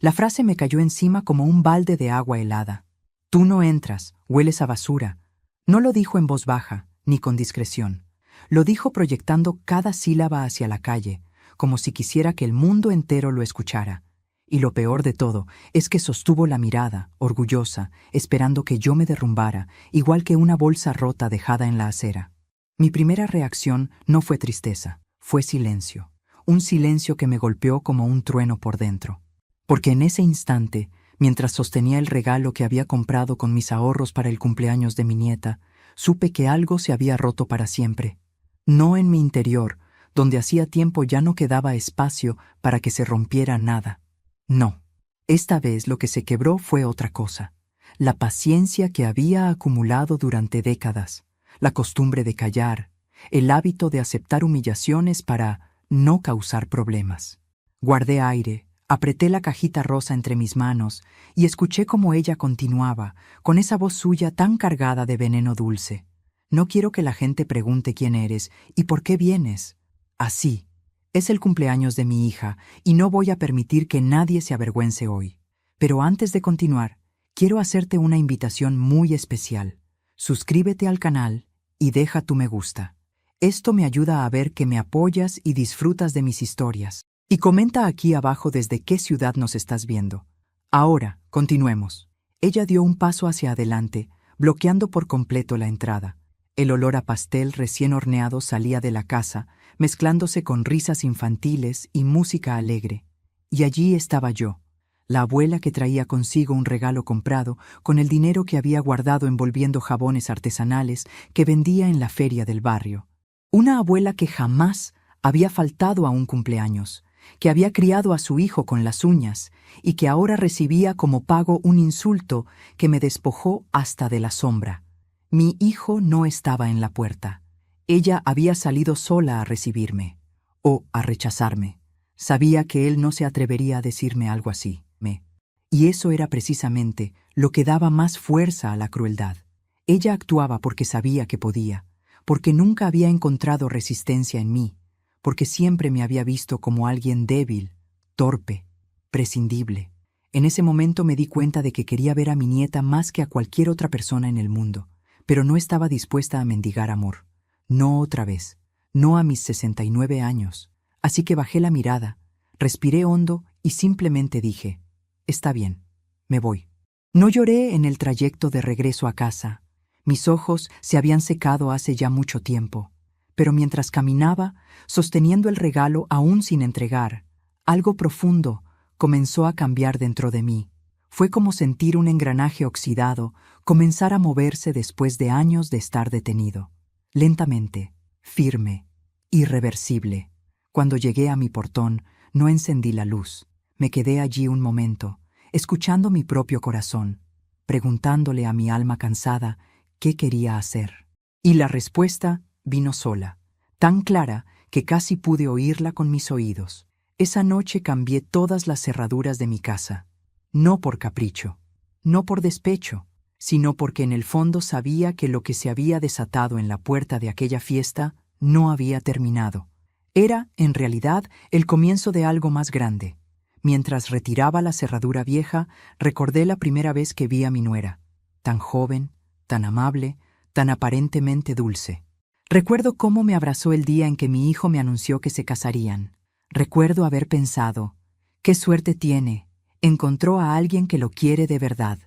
La frase me cayó encima como un balde de agua helada. Tú no entras, hueles a basura. No lo dijo en voz baja, ni con discreción. Lo dijo proyectando cada sílaba hacia la calle, como si quisiera que el mundo entero lo escuchara. Y lo peor de todo es que sostuvo la mirada, orgullosa, esperando que yo me derrumbara, igual que una bolsa rota dejada en la acera. Mi primera reacción no fue tristeza, fue silencio. Un silencio que me golpeó como un trueno por dentro. Porque en ese instante, mientras sostenía el regalo que había comprado con mis ahorros para el cumpleaños de mi nieta, supe que algo se había roto para siempre. No en mi interior, donde hacía tiempo ya no quedaba espacio para que se rompiera nada. No, esta vez lo que se quebró fue otra cosa. La paciencia que había acumulado durante décadas, la costumbre de callar, el hábito de aceptar humillaciones para no causar problemas. Guardé aire, apreté la cajita rosa entre mis manos y escuché cómo ella continuaba, con esa voz suya tan cargada de veneno dulce. No quiero que la gente pregunte quién eres y por qué vienes. Así. Es el cumpleaños de mi hija y no voy a permitir que nadie se avergüence hoy. Pero antes de continuar, quiero hacerte una invitación muy especial. Suscríbete al canal y deja tu me gusta. Esto me ayuda a ver que me apoyas y disfrutas de mis historias. Y comenta aquí abajo desde qué ciudad nos estás viendo. Ahora, continuemos. Ella dio un paso hacia adelante, bloqueando por completo la entrada. El olor a pastel recién horneado salía de la casa, mezclándose con risas infantiles y música alegre. Y allí estaba yo, la abuela que traía consigo un regalo comprado con el dinero que había guardado envolviendo jabones artesanales que vendía en la feria del barrio. Una abuela que jamás había faltado a un cumpleaños, que había criado a su hijo con las uñas y que ahora recibía como pago un insulto que me despojó hasta de la sombra. Mi hijo no estaba en la puerta. Ella había salido sola a recibirme, o a rechazarme. Sabía que él no se atrevería a decirme algo así. Y eso era precisamente lo que daba más fuerza a la crueldad. Ella actuaba porque sabía que podía, porque nunca había encontrado resistencia en mí, porque siempre me había visto como alguien débil, torpe, prescindible. En ese momento me di cuenta de que quería ver a mi nieta más que a cualquier otra persona en el mundo, pero no estaba dispuesta a mendigar amor. No otra vez, no a mis 69 años. Así que bajé la mirada, respiré hondo y simplemente dije, está bien, me voy. No lloré en el trayecto de regreso a casa. Mis ojos se habían secado hace ya mucho tiempo, pero mientras caminaba, sosteniendo el regalo aún sin entregar, algo profundo comenzó a cambiar dentro de mí. Fue como sentir un engranaje oxidado comenzar a moverse después de años de estar detenido. Lentamente, firme, irreversible. Cuando llegué a mi portón, no encendí la luz. Me quedé allí un momento, escuchando mi propio corazón, preguntándole a mi alma cansada qué quería hacer. Y la respuesta vino sola, tan clara que casi pude oírla con mis oídos. Esa noche cambié todas las cerraduras de mi casa. No por capricho, no por despecho, sino porque en el fondo sabía que lo que se había desatado en la puerta de aquella fiesta no había terminado. Era, en realidad, el comienzo de algo más grande. Mientras retiraba la cerradura vieja, recordé la primera vez que vi a mi nuera, tan joven, tan amable, tan aparentemente dulce. Recuerdo cómo me abrazó el día en que mi hijo me anunció que se casarían. Recuerdo haber pensado, qué suerte tiene, encontró a alguien que lo quiere de verdad.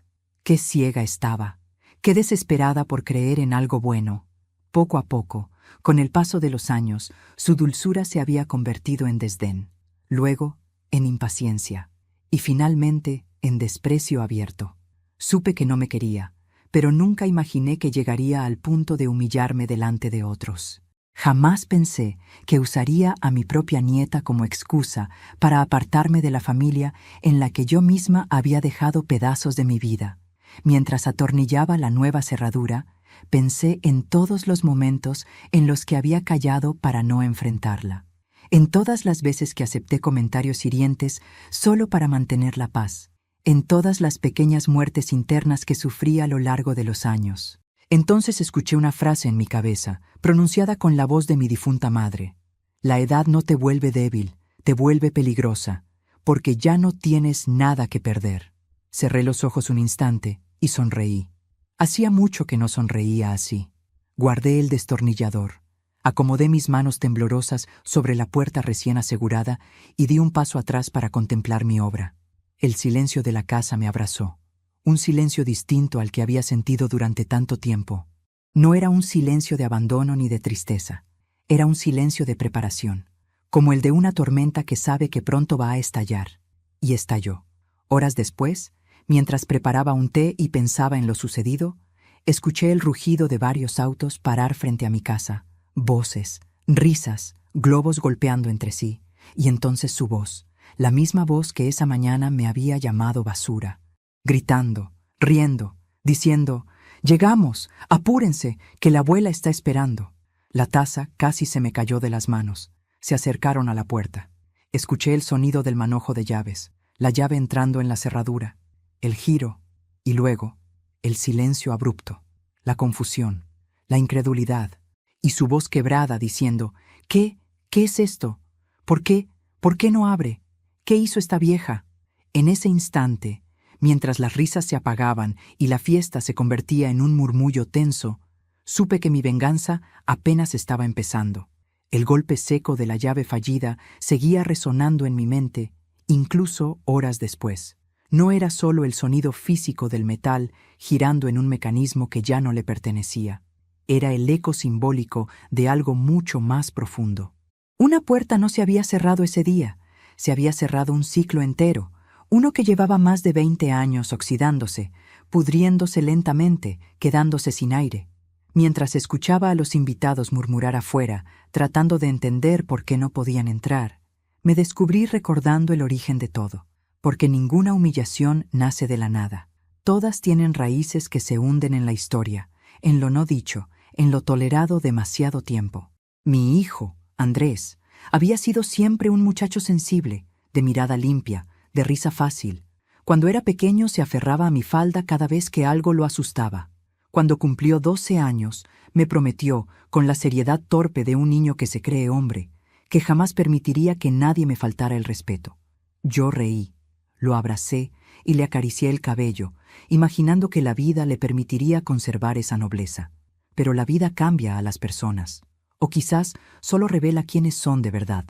Qué ciega estaba, qué desesperada por creer en algo bueno. Poco a poco, con el paso de los años, su dulzura se había convertido en desdén, luego en impaciencia y finalmente en desprecio abierto. Supe que no me quería, pero nunca imaginé que llegaría al punto de humillarme delante de otros. Jamás pensé que usaría a mi propia nieta como excusa para apartarme de la familia en la que yo misma había dejado pedazos de mi vida. Mientras atornillaba la nueva cerradura, pensé en todos los momentos en los que había callado para no enfrentarla. En todas las veces que acepté comentarios hirientes solo para mantener la paz. En todas las pequeñas muertes internas que sufrí a lo largo de los años. Entonces escuché una frase en mi cabeza, pronunciada con la voz de mi difunta madre. La edad no te vuelve débil, te vuelve peligrosa, porque ya no tienes nada que perder. Cerré los ojos un instante y sonreí. Hacía mucho que no sonreía así. Guardé el destornillador. Acomodé mis manos temblorosas sobre la puerta recién asegurada y di un paso atrás para contemplar mi obra. El silencio de la casa me abrazó. Un silencio distinto al que había sentido durante tanto tiempo. No era un silencio de abandono ni de tristeza. Era un silencio de preparación, como el de una tormenta que sabe que pronto va a estallar. Y estalló. Horas después, mientras preparaba un té y pensaba en lo sucedido, escuché el rugido de varios autos parar frente a mi casa. Voces, risas, globos golpeando entre sí, y entonces su voz, la misma voz que esa mañana me había llamado basura, gritando, riendo, diciendo: «Llegamos, apúrense, que la abuela está esperando». La taza casi se me cayó de las manos. Se acercaron a la puerta. Escuché el sonido del manojo de llaves, la llave entrando en la cerradura, el giro, y luego el silencio abrupto, la confusión, la incredulidad, y su voz quebrada diciendo: «¿Qué? ¿Qué es esto? ¿Por qué? ¿Por qué no abre? ¿Qué hizo esta vieja?». En ese instante, mientras las risas se apagaban y la fiesta se convertía en un murmullo tenso, supe que mi venganza apenas estaba empezando. El golpe seco de la llave fallida seguía resonando en mi mente, incluso horas después. No era solo el sonido físico del metal girando en un mecanismo que ya no le pertenecía. Era el eco simbólico de algo mucho más profundo. Una puerta no se había cerrado ese día, se había cerrado un ciclo entero, uno que llevaba más de 20 años oxidándose, pudriéndose lentamente, quedándose sin aire. Mientras escuchaba a los invitados murmurar afuera, tratando de entender por qué no podían entrar, me descubrí recordando el origen de todo, porque ninguna humillación nace de la nada. Todas tienen raíces que se hunden en la historia, en lo no dicho, en lo tolerado demasiado tiempo. Mi hijo, Andrés, había sido siempre un muchacho sensible, de mirada limpia, de risa fácil. Cuando era pequeño se aferraba a mi falda cada vez que algo lo asustaba. Cuando cumplió 12 años, me prometió, con la seriedad torpe de un niño que se cree hombre, que jamás permitiría que nadie me faltara el respeto. Yo reí, lo abracé y le acaricié el cabello, imaginando que la vida le permitiría conservar esa nobleza. Pero la vida cambia a las personas, o quizás solo revela quiénes son de verdad.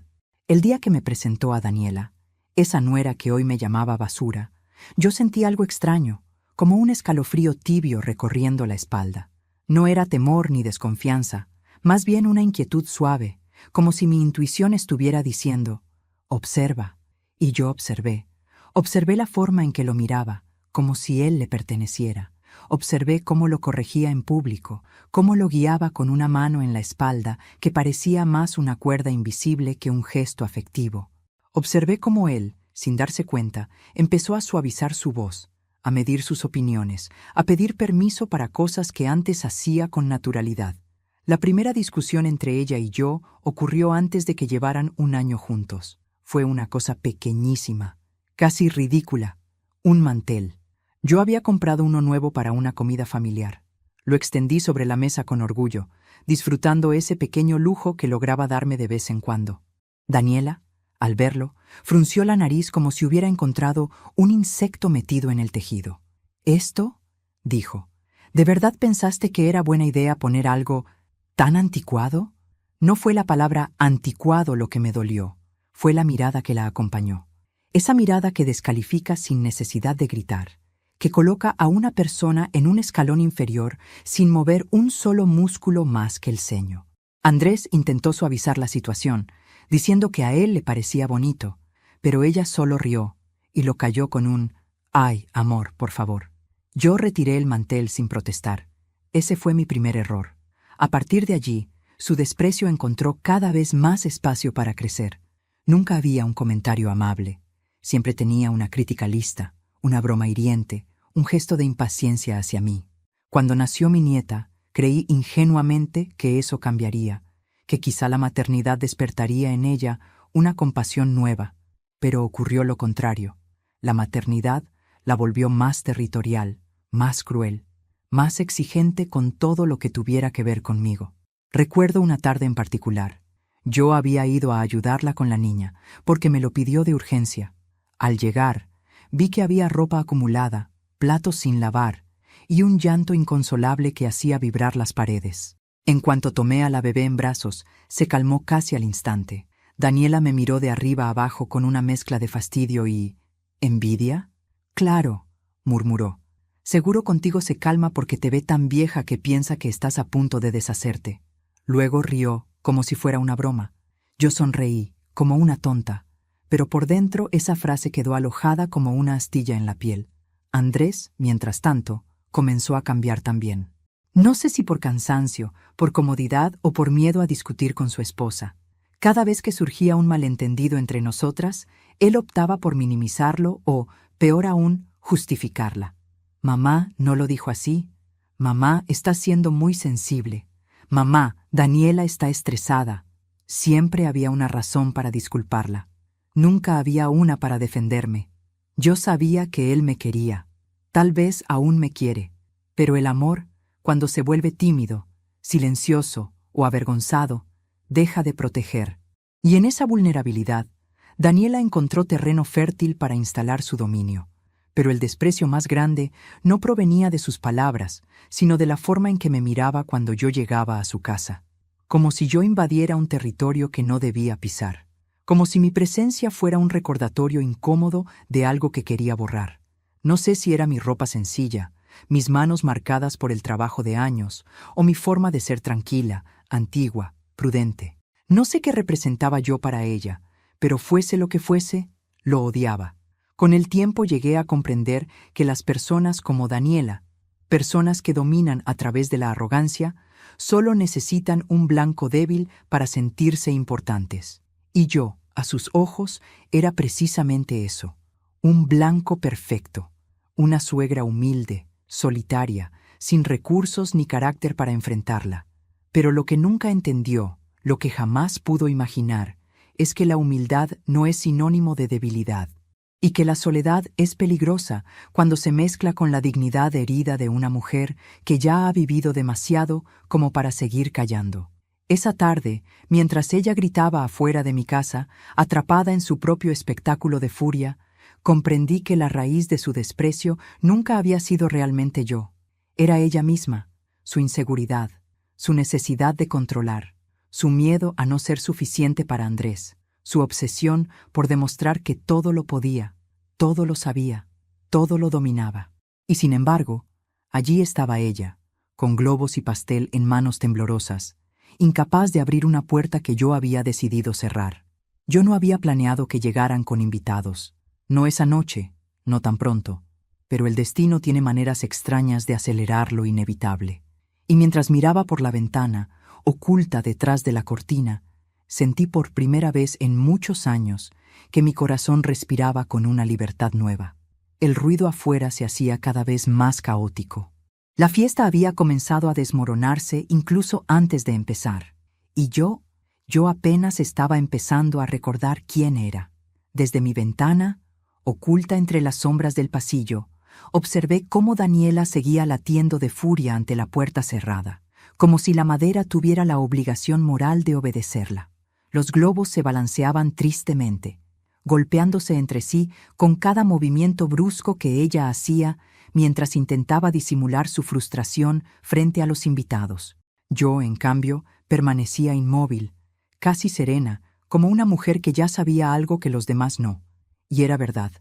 El día que me presentó a Daniela, esa nuera que hoy me llamaba basura, yo sentí algo extraño, como un escalofrío tibio recorriendo la espalda. No era temor ni desconfianza, más bien una inquietud suave, como si mi intuición estuviera diciendo: «Observa». Y yo observé. Observé la forma en que lo miraba, como si él le perteneciera. Observé cómo lo corregía en público, cómo lo guiaba con una mano en la espalda que parecía más una cuerda invisible que un gesto afectivo. Observé cómo él, sin darse cuenta, empezó a suavizar su voz, a medir sus opiniones, a pedir permiso para cosas que antes hacía con naturalidad. La primera discusión entre ella y yo ocurrió antes de que llevaran un año juntos. Fue una cosa pequeñísima, casi ridícula, un mantel. Yo había comprado uno nuevo para una comida familiar. Lo extendí sobre la mesa con orgullo, disfrutando ese pequeño lujo que lograba darme de vez en cuando. Daniela, al verlo, frunció la nariz como si hubiera encontrado un insecto metido en el tejido. «¿Esto?», dijo. «¿De verdad pensaste que era buena idea poner algo tan anticuado?». No fue la palabra anticuado lo que me dolió, fue la mirada que la acompañó. Esa mirada que descalifica sin necesidad de gritar, que coloca a una persona en un escalón inferior sin mover un solo músculo más que el ceño. Andrés intentó suavizar la situación, diciendo que a él le parecía bonito, pero ella solo rió y lo calló con un «Ay, amor, por favor». Yo retiré el mantel sin protestar. Ese fue mi primer error. A partir de allí, su desprecio encontró cada vez más espacio para crecer. Nunca había un comentario amable. Siempre tenía una crítica lista, una broma hiriente, un gesto de impaciencia hacia mí. Cuando nació mi nieta, creí ingenuamente que eso cambiaría, que quizá la maternidad despertaría en ella una compasión nueva, pero ocurrió lo contrario. La maternidad la volvió más territorial, más cruel, más exigente con todo lo que tuviera que ver conmigo. Recuerdo una tarde en particular. Yo había ido a ayudarla con la niña, porque me lo pidió de urgencia. Al llegar, vi que había ropa acumulada, platos sin lavar y un llanto inconsolable que hacía vibrar las paredes. En cuanto tomé a la bebé en brazos, se calmó casi al instante. Daniela me miró de arriba a abajo con una mezcla de fastidio y... ¿envidia? Claro, murmuró. Seguro contigo se calma porque te ve tan vieja que piensa que estás a punto de deshacerte. Luego rió, como si fuera una broma. Yo sonreí, como una tonta, pero por dentro esa frase quedó alojada como una astilla en la piel. Andrés, mientras tanto, comenzó a cambiar también. No sé si por cansancio, por comodidad o por miedo a discutir con su esposa. Cada vez que surgía un malentendido entre nosotras, él optaba por minimizarlo o, peor aún, justificarla. Mamá no lo dijo así. Mamá está siendo muy sensible. Mamá, Daniela está estresada. Siempre había una razón para disculparla. Nunca había una para defenderme. Yo sabía que él me quería. Tal vez aún me quiere. Pero el amor, cuando se vuelve tímido, silencioso o avergonzado, deja de proteger. Y en esa vulnerabilidad, Daniela encontró terreno fértil para instalar su dominio. Pero el desprecio más grande no provenía de sus palabras, sino de la forma en que me miraba cuando yo llegaba a su casa. Como si yo invadiera un territorio que no debía pisar. Como si mi presencia fuera un recordatorio incómodo de algo que quería borrar. No sé si era mi ropa sencilla, mis manos marcadas por el trabajo de años, o mi forma de ser tranquila, antigua, prudente. No sé qué representaba yo para ella, pero fuese lo que fuese, lo odiaba. Con el tiempo llegué a comprender que las personas como Daniela, personas que dominan a través de la arrogancia, solo necesitan un blanco débil para sentirse importantes. Y yo, a sus ojos, era precisamente eso, un blanco perfecto, una suegra humilde, solitaria, sin recursos ni carácter para enfrentarla. Pero lo que nunca entendió, lo que jamás pudo imaginar, es que la humildad no es sinónimo de debilidad, y que la soledad es peligrosa cuando se mezcla con la dignidad herida de una mujer que ya ha vivido demasiado como para seguir callando. Esa tarde, mientras ella gritaba afuera de mi casa, atrapada en su propio espectáculo de furia, comprendí que la raíz de su desprecio nunca había sido realmente yo. Era ella misma, su inseguridad, su necesidad de controlar, su miedo a no ser suficiente para Andrés, su obsesión por demostrar que todo lo podía, todo lo sabía, todo lo dominaba. Y sin embargo, allí estaba ella, con globos y pastel en manos temblorosas, incapaz de abrir una puerta que yo había decidido cerrar. Yo no había planeado que llegaran con invitados. No esa noche, no tan pronto, pero el destino tiene maneras extrañas de acelerar lo inevitable. Y mientras miraba por la ventana, oculta detrás de la cortina, sentí por primera vez en muchos años que mi corazón respiraba con una libertad nueva. El ruido afuera se hacía cada vez más caótico. La fiesta había comenzado a desmoronarse incluso antes de empezar. Y yo apenas estaba empezando a recordar quién era. Desde mi ventana, oculta entre las sombras del pasillo, observé cómo Daniela seguía latiendo de furia ante la puerta cerrada, como si la madera tuviera la obligación moral de obedecerla. Los globos se balanceaban tristemente, golpeándose entre sí con cada movimiento brusco que ella hacía mientras intentaba disimular su frustración frente a los invitados. Yo, en cambio, permanecía inmóvil, casi serena, como una mujer que ya sabía algo que los demás no. Y era verdad.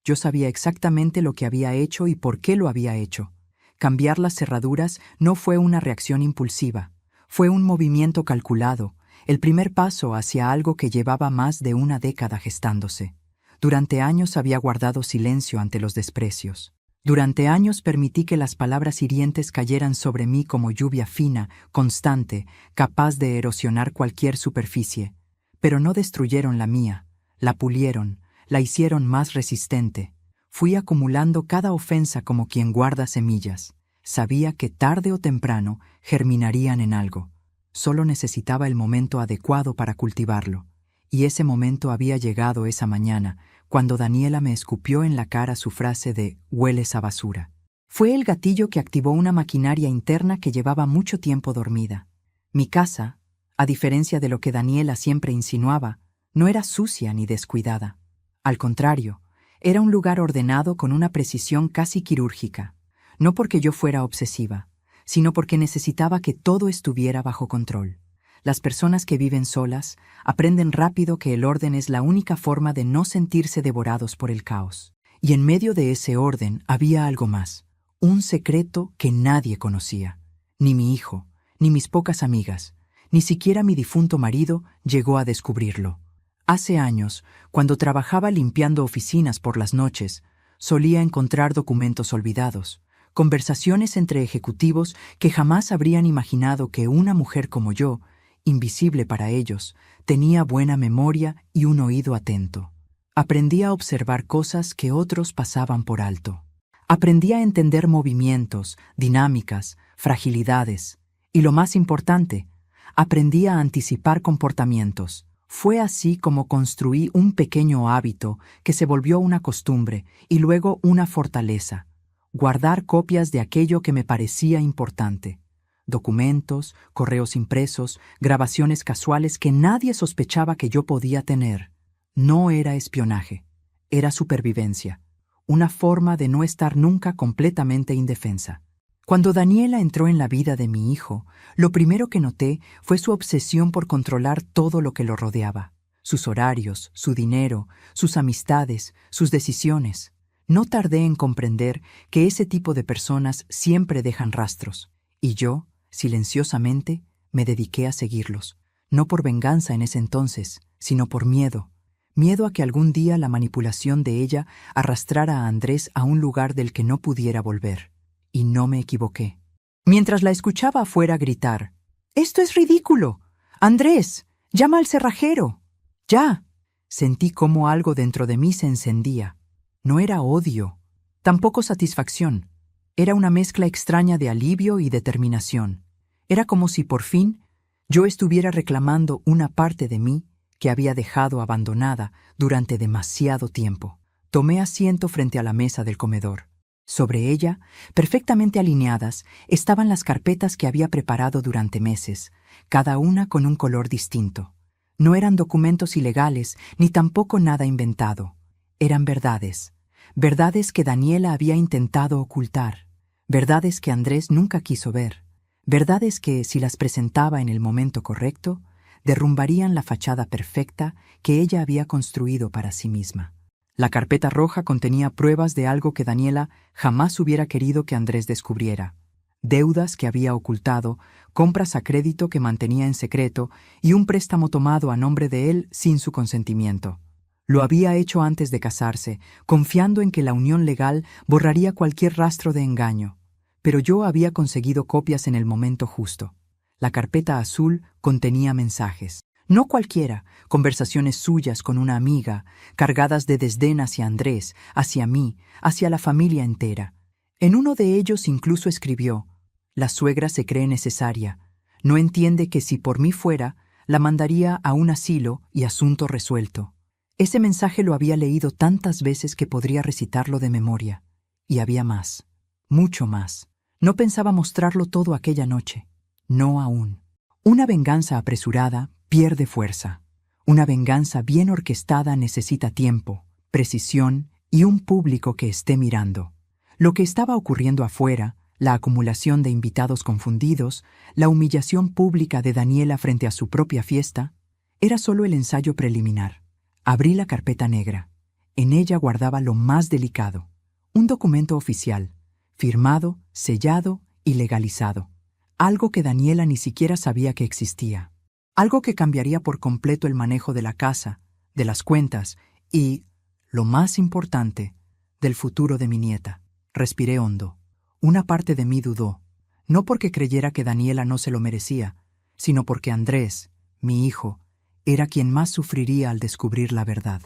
Yo sabía exactamente lo que había hecho y por qué lo había hecho. Cambiar las cerraduras no fue una reacción impulsiva. Fue un movimiento calculado, el primer paso hacia algo que llevaba más de una década gestándose. Durante años había guardado silencio ante los desprecios. Durante años permití que las palabras hirientes cayeran sobre mí como lluvia fina, constante, capaz de erosionar cualquier superficie. Pero no destruyeron la mía, la pulieron, la hicieron más resistente. Fui acumulando cada ofensa como quien guarda semillas. Sabía que tarde o temprano germinarían en algo. Solo necesitaba el momento adecuado para cultivarlo. Y ese momento había llegado esa mañana, cuando Daniela me escupió en la cara su frase de «hueles a basura». Fue el gatillo que activó una maquinaria interna que llevaba mucho tiempo dormida. Mi casa, a diferencia de lo que Daniela siempre insinuaba, no era sucia ni descuidada. Al contrario, Era un lugar ordenado con una precisión casi quirúrgica, no porque yo fuera obsesiva, sino porque necesitaba que todo estuviera bajo control. Las personas que viven solas aprenden rápido que el orden es la única forma de no sentirse devorados por el caos. Y en medio de ese orden había algo más, un secreto que nadie conocía. Ni mi hijo, ni mis pocas amigas, ni siquiera mi difunto marido llegó a descubrirlo. Hace años, cuando trabajaba limpiando oficinas por las noches, solía encontrar documentos olvidados, conversaciones entre ejecutivos que jamás habrían imaginado que una mujer como yo, invisible para ellos, tenía buena memoria y un oído atento. Aprendí a observar cosas que otros pasaban por alto. Aprendí a entender movimientos, dinámicas, fragilidades. Y lo más importante, aprendí a anticipar comportamientos. Fue así como construí un pequeño hábito que se volvió una costumbre y luego una fortaleza. Guardar copias de aquello que me parecía importante. Documentos, correos impresos, grabaciones casuales que nadie sospechaba que yo podía tener. No era espionaje, era supervivencia, una forma de no estar nunca completamente indefensa. Cuando Daniela entró en la vida de mi hijo, lo primero que noté fue su obsesión por controlar todo lo que lo rodeaba, sus horarios, su dinero, sus amistades, sus decisiones. No tardé en comprender que ese tipo de personas siempre dejan rastros, y yo, silenciosamente, me dediqué a seguirlos, no por venganza en ese entonces, sino por miedo. Miedo a que algún día la manipulación de ella arrastrara a Andrés a un lugar del que no pudiera volver. Y no me equivoqué. Mientras la escuchaba afuera gritar, «¡Esto es ridículo! ¡Andrés! ¡Llama al cerrajero! ¡Ya!», sentí cómo algo dentro de mí se encendía. No era odio, tampoco satisfacción. Era una mezcla extraña de alivio y determinación. Era como si por fin yo estuviera reclamando una parte de mí que había dejado abandonada durante demasiado tiempo. Tomé asiento frente a la mesa del comedor. Sobre ella, perfectamente alineadas, estaban las carpetas que había preparado durante meses, cada una con un color distinto. No eran documentos ilegales, ni tampoco nada inventado. Eran verdades. Verdades que Daniela había intentado ocultar. Verdades que Andrés nunca quiso ver. Verdades que, si las presentaba en el momento correcto, derrumbarían la fachada perfecta que ella había construido para sí misma. La carpeta roja contenía pruebas de algo que Daniela jamás hubiera querido que Andrés descubriera. Deudas que había ocultado, compras a crédito que mantenía en secreto y un préstamo tomado a nombre de él sin su consentimiento. Lo había hecho antes de casarse, confiando en que la unión legal borraría cualquier rastro de engaño. Pero yo había conseguido copias en el momento justo. La carpeta azul contenía mensajes. No cualquiera, conversaciones suyas con una amiga, cargadas de desdén hacia Andrés, hacia mí, hacia la familia entera. En uno de ellos incluso escribió: «La suegra se cree necesaria. No entiende que si por mí fuera, la mandaría a un asilo y asunto resuelto». Ese mensaje lo había leído tantas veces que podría recitarlo de memoria. Y había más, mucho más. No pensaba mostrarlo todo aquella noche. No aún. Una venganza apresurada pierde fuerza. Una venganza bien orquestada necesita tiempo, precisión y un público que esté mirando. Lo que estaba ocurriendo afuera, la acumulación de invitados confundidos, la humillación pública de Daniela frente a su propia fiesta, era solo el ensayo preliminar. Abrí la carpeta negra. En ella guardaba lo más delicado, un documento oficial, firmado, sellado y legalizado. Algo que Daniela ni siquiera sabía que existía. Algo que cambiaría por completo el manejo de la casa, de las cuentas y, lo más importante, del futuro de mi nieta. Respiré hondo. Una parte de mí dudó, no porque creyera que Daniela no se lo merecía, sino porque Andrés, mi hijo, era quien más sufriría al descubrir la verdad.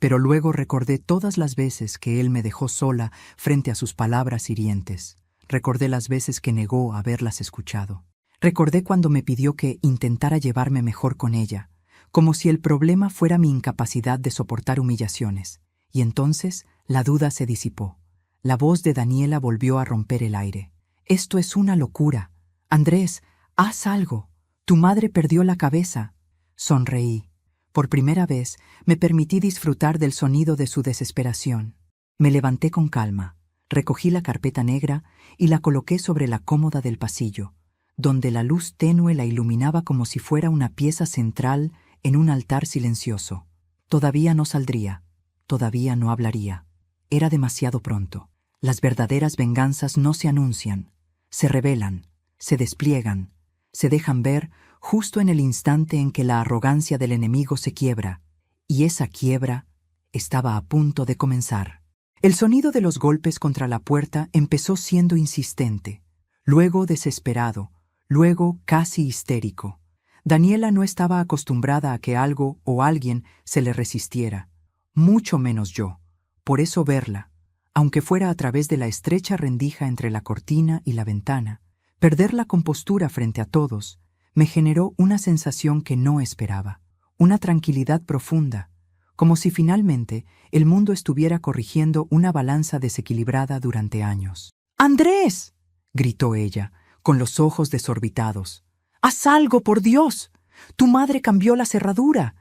Pero luego recordé todas las veces que él me dejó sola frente a sus palabras hirientes. Recordé las veces que negó haberlas escuchado. Recordé cuando me pidió que intentara llevarme mejor con ella, como si el problema fuera mi incapacidad de soportar humillaciones. Y entonces la duda se disipó. La voz de Daniela volvió a romper el aire. «Esto es una locura. Andrés, haz algo. Tu madre perdió la cabeza». Sonreí. Por primera vez me permití disfrutar del sonido de su desesperación. Me levanté con calma, recogí la carpeta negra y la coloqué sobre la cómoda del pasillo, donde la luz tenue la iluminaba como si fuera una pieza central en un altar silencioso. Todavía no saldría, todavía no hablaría. Era demasiado pronto. Las verdaderas venganzas no se anuncian, se revelan, se despliegan, se dejan ver justo en el instante en que la arrogancia del enemigo se quiebra, y esa quiebra estaba a punto de comenzar. El sonido de los golpes contra la puerta empezó siendo insistente, luego desesperado, luego casi histérico. Daniela no estaba acostumbrada a que algo o alguien se le resistiera, mucho menos yo. Por eso verla, aunque fuera a través de la estrecha rendija entre la cortina y la ventana, perder la compostura frente a todos, me generó una sensación que no esperaba, una tranquilidad profunda, como si finalmente el mundo estuviera corrigiendo una balanza desequilibrada durante años. ¡Andrés!, gritó ella, con los ojos desorbitados. ¡Haz algo, por Dios! Tu madre cambió la cerradura.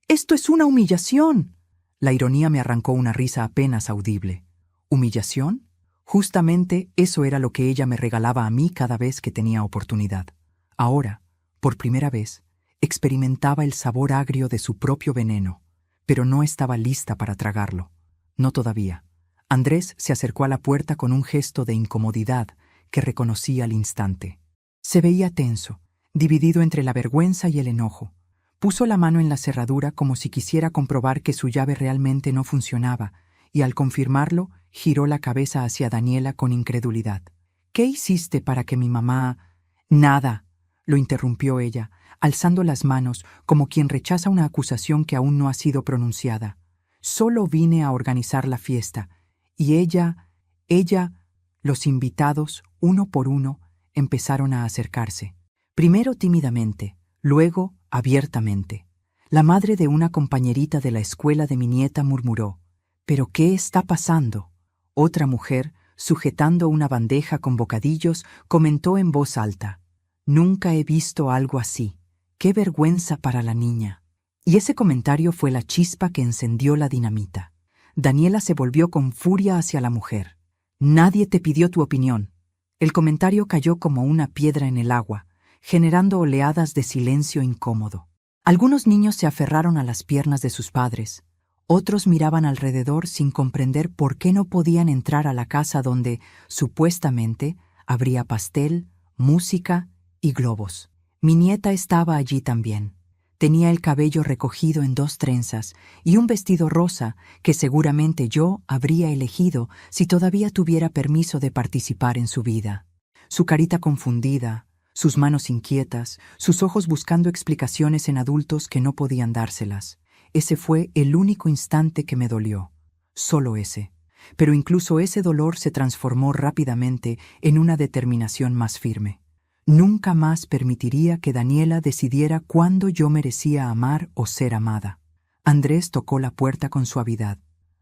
¡Esto es una humillación! La ironía me arrancó una risa apenas audible. ¿Humillación? Justamente eso era lo que ella me regalaba a mí cada vez que tenía oportunidad. Ahora, por primera vez, experimentaba el sabor agrio de su propio veneno, pero no estaba lista para tragarlo. No todavía. Andrés se acercó a la puerta con un gesto de incomodidad que reconocí al instante. Se veía tenso, dividido entre la vergüenza y el enojo. Puso la mano en la cerradura como si quisiera comprobar que su llave realmente no funcionaba, y al confirmarlo, giró la cabeza hacia Daniela con incredulidad. ¿Qué hiciste para que mi mamá...? Nada, lo interrumpió ella, alzando las manos como quien rechaza una acusación que aún no ha sido pronunciada. Solo vine a organizar la fiesta, y ella... Los invitados, uno por uno, empezaron a acercarse. Primero tímidamente, luego abiertamente. La madre de una compañerita de la escuela de mi nieta murmuró: ¿Pero qué está pasando? Otra mujer, sujetando una bandeja con bocadillos, comentó en voz alta: Nunca he visto algo así. ¡Qué vergüenza para la niña! Y ese comentario fue la chispa que encendió la dinamita. Daniela se volvió con furia hacia la mujer. Nadie te pidió tu opinión. El comentario cayó como una piedra en el agua, generando oleadas de silencio incómodo. Algunos niños se aferraron a las piernas de sus padres. Otros miraban alrededor sin comprender por qué no podían entrar a la casa donde, supuestamente, habría pastel, música y globos. Mi nieta estaba allí también. Tenía el cabello recogido en 2 trenzas y un vestido rosa que seguramente yo habría elegido si todavía tuviera permiso de participar en su vida. Su carita confundida, sus manos inquietas, sus ojos buscando explicaciones en adultos que no podían dárselas. Ese fue el único instante que me dolió. Solo ese. Pero incluso ese dolor se transformó rápidamente en una determinación más firme. Nunca más permitiría que Daniela decidiera cuándo yo merecía amar o ser amada. Andrés tocó la puerta con suavidad.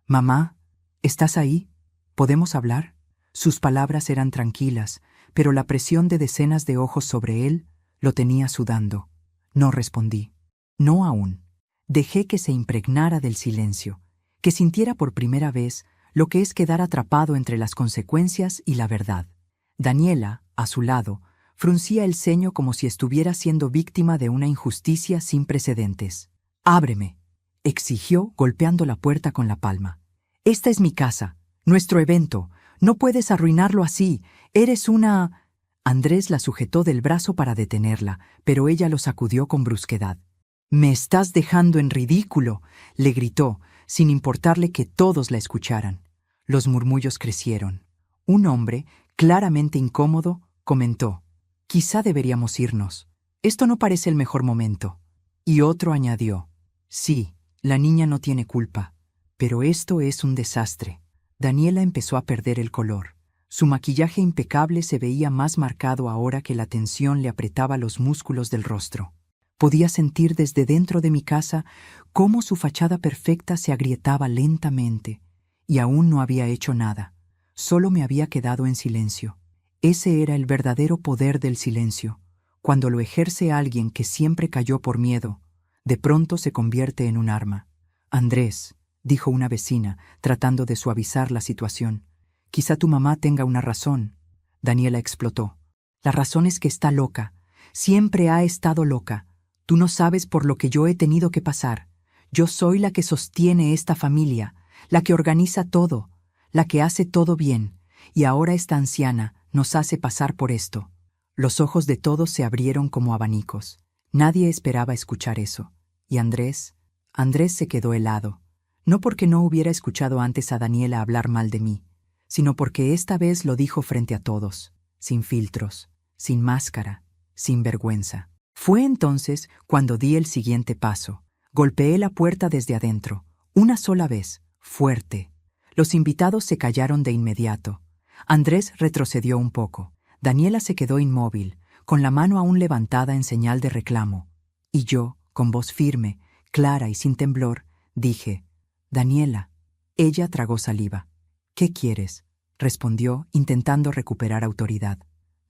«Mamá, ¿estás ahí? ¿Podemos hablar?» Sus palabras eran tranquilas, pero la presión de decenas de ojos sobre él lo tenía sudando. No respondí. No aún. Dejé que se impregnara del silencio, que sintiera por primera vez lo que es quedar atrapado entre las consecuencias y la verdad. Daniela, a su lado, fruncía el ceño como si estuviera siendo víctima de una injusticia sin precedentes. «Ábreme», exigió, golpeando la puerta con la palma. «Esta es mi casa, nuestro evento. No puedes arruinarlo así. Eres una...» Andrés la sujetó del brazo para detenerla, pero ella lo sacudió con brusquedad. «Me estás dejando en ridículo», le gritó, sin importarle que todos la escucharan. Los murmullos crecieron. Un hombre, claramente incómodo, comentó: «Quizá deberíamos irnos. Esto no parece el mejor momento». Y otro añadió: «Sí, la niña no tiene culpa, pero esto es un desastre». Daniela empezó a perder el color. Su maquillaje impecable se veía más marcado ahora que la tensión le apretaba los músculos del rostro. Podía sentir desde dentro de mi casa cómo su fachada perfecta se agrietaba lentamente, y aún no había hecho nada. Solo me había quedado en silencio. Ese era el verdadero poder del silencio. Cuando lo ejerce alguien que siempre cayó por miedo, de pronto se convierte en un arma. «Andrés», dijo una vecina, tratando de suavizar la situación. Quizá tu mamá tenga una razón. Daniela explotó. La razón es que está loca. Siempre ha estado loca. Tú no sabes por lo que yo he tenido que pasar. Yo soy la que sostiene esta familia, la que organiza todo, la que hace todo bien, y ahora esta anciana nos hace pasar por esto. Los ojos de todos se abrieron como abanicos. Nadie esperaba escuchar eso. Y Andrés se quedó helado. No porque no hubiera escuchado antes a Daniela hablar mal de mí, sino porque esta vez lo dijo frente a todos, sin filtros, sin máscara, sin vergüenza. Fue entonces cuando di el siguiente paso. Golpeé la puerta desde adentro, una sola vez, fuerte. Los invitados se callaron de inmediato. Andrés retrocedió un poco. Daniela se quedó inmóvil, con la mano aún levantada en señal de reclamo. Y yo, con voz firme, clara y sin temblor, dije: «Daniela». Ella tragó saliva. «¿Qué quieres?», respondió, intentando recuperar autoridad.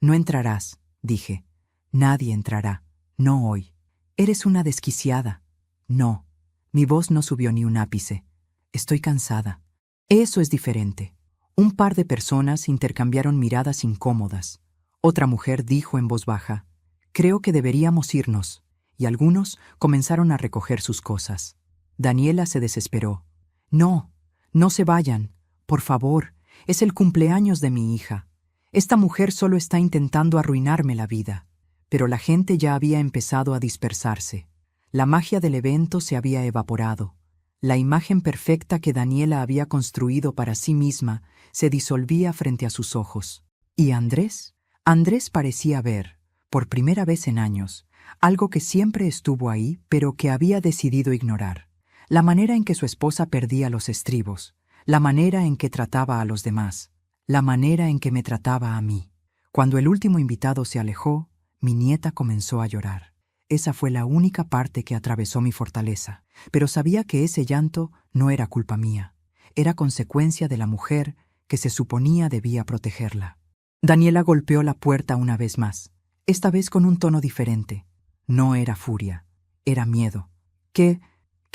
«No entrarás», dije. «Nadie entrará. No hoy. Eres una desquiciada». «No». Mi voz no subió ni un ápice. «Estoy cansada». Eso es diferente. Un par de personas intercambiaron miradas incómodas. Otra mujer dijo en voz baja: «Creo que deberíamos irnos», y algunos comenzaron a recoger sus cosas. Daniela se desesperó. «No, no se vayan. Por favor, es el cumpleaños de mi hija. Esta mujer solo está intentando arruinarme la vida». Pero la gente ya había empezado a dispersarse. La magia del evento se había evaporado. La imagen perfecta que Daniela había construido para sí misma se disolvía frente a sus ojos. ¿Y Andrés? Andrés parecía ver, por primera vez en años, algo que siempre estuvo ahí, pero que había decidido ignorar. La manera en que su esposa perdía los estribos, la manera en que trataba a los demás, la manera en que me trataba a mí. Cuando el último invitado se alejó, mi nieta comenzó a llorar. Esa fue la única parte que atravesó mi fortaleza, pero sabía que ese llanto no era culpa mía. Era consecuencia de la mujer que se suponía debía protegerla. Daniela golpeó la puerta una vez más, esta vez con un tono diferente. No era furia, era miedo. ¿Qué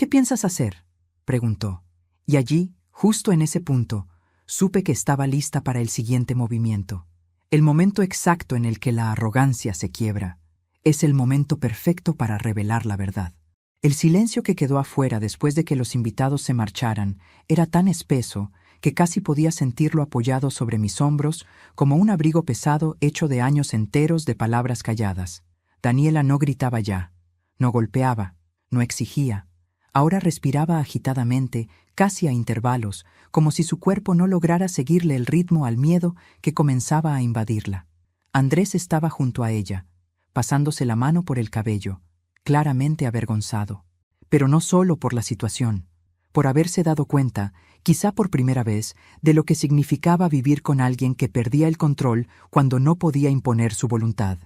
piensas hacer?», preguntó. Y allí, justo en ese punto, supe que estaba lista para el siguiente movimiento. El momento exacto en el que la arrogancia se quiebra. Es el momento perfecto para revelar la verdad. El silencio que quedó afuera después de que los invitados se marcharan era tan espeso que casi podía sentirlo apoyado sobre mis hombros como un abrigo pesado hecho de años enteros de palabras calladas. Daniela no gritaba ya, no golpeaba, no exigía. Ahora respiraba agitadamente, casi a intervalos, como si su cuerpo no lograra seguirle el ritmo al miedo que comenzaba a invadirla. Andrés estaba junto a ella, pasándose la mano por el cabello, claramente avergonzado. Pero no solo por la situación, por haberse dado cuenta, quizá por primera vez, de lo que significaba vivir con alguien que perdía el control cuando no podía imponer su voluntad.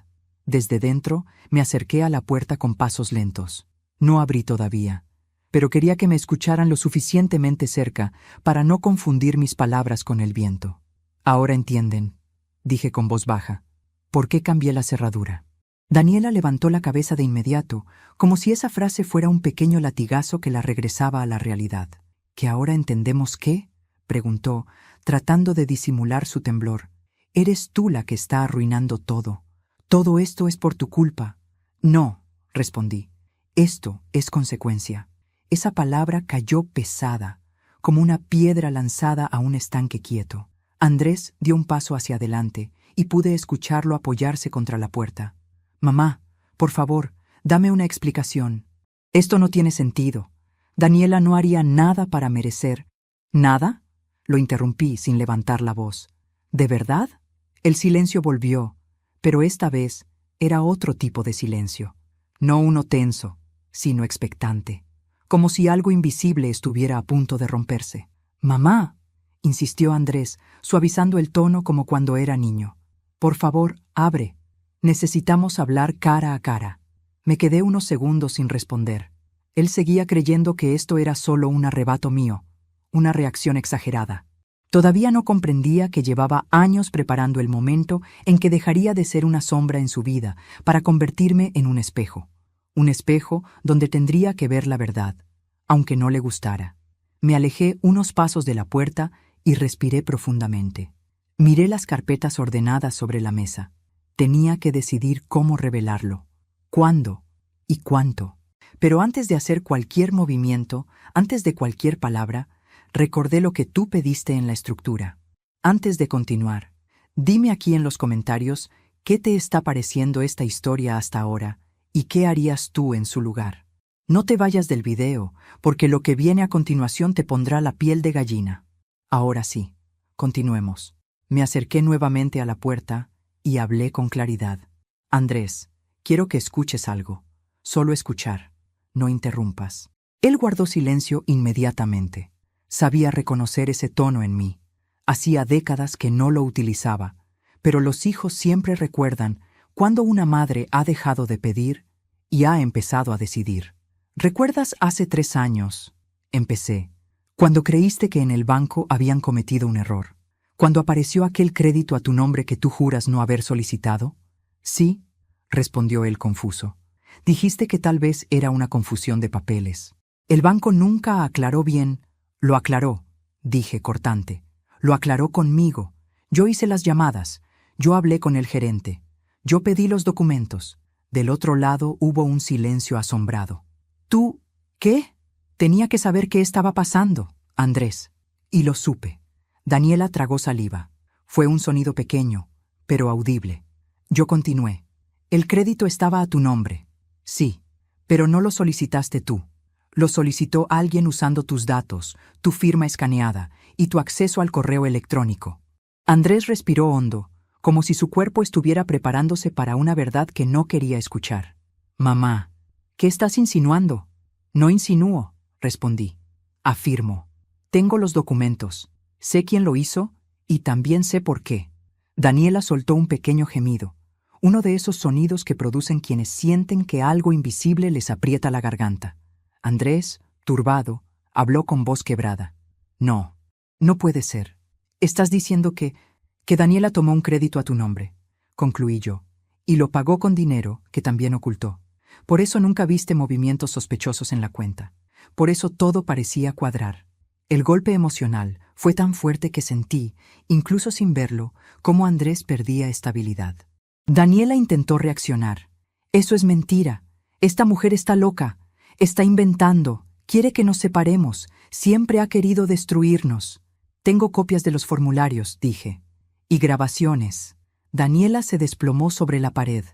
Desde dentro, me acerqué a la puerta con pasos lentos. No abrí todavía, pero quería que me escucharan lo suficientemente cerca para no confundir mis palabras con el viento. «Ahora entienden», dije con voz baja, «por qué cambié la cerradura». Daniela levantó la cabeza de inmediato, como si esa frase fuera un pequeño latigazo que la regresaba a la realidad. «¿Que ahora entendemos qué?», preguntó, tratando de disimular su temblor. «Eres tú la que está arruinando todo. Todo esto es por tu culpa». «No», respondí. «Esto es consecuencia». Esa palabra cayó pesada, como una piedra lanzada a un estanque quieto. Andrés dio un paso hacia adelante y pude escucharlo apoyarse contra la puerta. «Mamá, por favor, dame una explicación. Esto no tiene sentido. Daniela no haría nada para merecer». «¿Nada?», lo interrumpí sin levantar la voz. «¿De verdad?». El silencio volvió, pero esta vez era otro tipo de silencio. No uno tenso, sino expectante, como si algo invisible estuviera a punto de romperse. «Mamá», insistió Andrés, suavizando el tono como cuando era niño. «Por favor, abre. Necesitamos hablar cara a cara». Me quedé unos segundos sin responder. Él seguía creyendo que esto era solo un arrebato mío, una reacción exagerada. Todavía no comprendía que llevaba años preparando el momento en que dejaría de ser una sombra en su vida para convertirme en un espejo donde tendría que ver la verdad, aunque no le gustara. Me alejé unos pasos de la puerta y respiré profundamente. Miré las carpetas ordenadas sobre la mesa. Tenía que decidir cómo revelarlo, cuándo y cuánto. Pero antes de hacer cualquier movimiento, antes de cualquier palabra, recordé lo que tú pediste en la estructura. Antes de continuar, dime aquí en los comentarios qué te está pareciendo esta historia hasta ahora y qué harías tú en su lugar. No te vayas del video, porque lo que viene a continuación te pondrá la piel de gallina. Ahora sí, continuemos. Me acerqué nuevamente a la puerta y hablé con claridad. Andrés, quiero que escuches algo. Solo escuchar. No interrumpas. Él guardó silencio inmediatamente. Sabía reconocer ese tono en mí. Hacía décadas que no lo utilizaba, pero los hijos siempre recuerdan cuando una madre ha dejado de pedir y ha empezado a decidir. ¿Recuerdas hace 3 años? Empecé, cuando creíste que en el banco habían cometido un error. Cuando apareció aquel crédito a tu nombre que tú juras no haber solicitado. Sí, respondió él confuso. Dijiste que tal vez era una confusión de papeles. El banco nunca aclaró bien. Lo aclaró, dije cortante. Lo aclaró conmigo. Yo hice las llamadas. Yo hablé con el gerente. Yo pedí los documentos. Del otro lado hubo un silencio asombrado. ¿Tú qué? Tenía que saber qué estaba pasando, Andrés. Y lo supe. Daniela tragó saliva. Fue un sonido pequeño, pero audible. Yo continué. El crédito estaba a tu nombre. Sí, pero no lo solicitaste tú. Lo solicitó alguien usando tus datos, tu firma escaneada y tu acceso al correo electrónico. Andrés respiró hondo, como si su cuerpo estuviera preparándose para una verdad que no quería escuchar. Mamá, ¿qué estás insinuando? No insinúo, respondí. Afirmo. Tengo los documentos. Sé quién lo hizo y también sé por qué. Daniela soltó un pequeño gemido, uno de esos sonidos que producen quienes sienten que algo invisible les aprieta la garganta. Andrés, turbado, habló con voz quebrada. No, no puede ser. Estás diciendo que Daniela tomó un crédito a tu nombre, concluí yo, y lo pagó con dinero que también ocultó. Por eso nunca viste movimientos sospechosos en la cuenta. Por eso todo parecía cuadrar. El golpe emocional fue tan fuerte que sentí, incluso sin verlo, cómo Andrés perdía estabilidad. Daniela intentó reaccionar. Eso es mentira. Esta mujer está loca. Está inventando. Quiere que nos separemos. Siempre ha querido destruirnos. Tengo copias de los formularios, dije. Y grabaciones. Daniela se desplomó sobre la pared.